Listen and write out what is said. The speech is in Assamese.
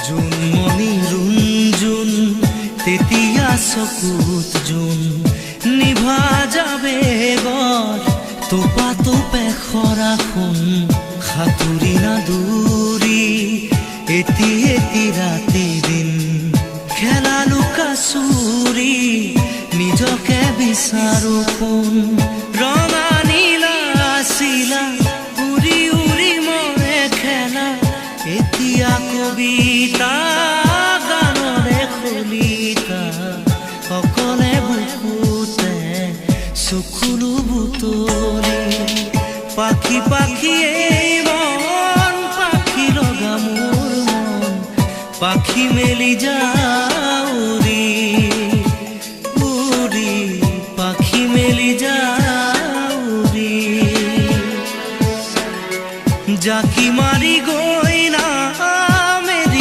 জোনমণি ৰুণজোন তেতিয়া চকুত জোন নিভা যাবে বৰ তোপা তোপে খৰাখোন সাঁতুৰি নাদুৰি এটি এটি ৰাতি দিন খেলা লুকা চুৰি নিজকে বিচাৰো কোন ৰঙা নীলা চিলা উৰি উৰি মৰে খেলা এতিয়া কবিতা গানৰে খলিতা অকলে বুকুতে চকুলো বুটলি পাখি পাখিয়ে মন পাখি লগা মোৰ মন পাখি মেলি যাওঁ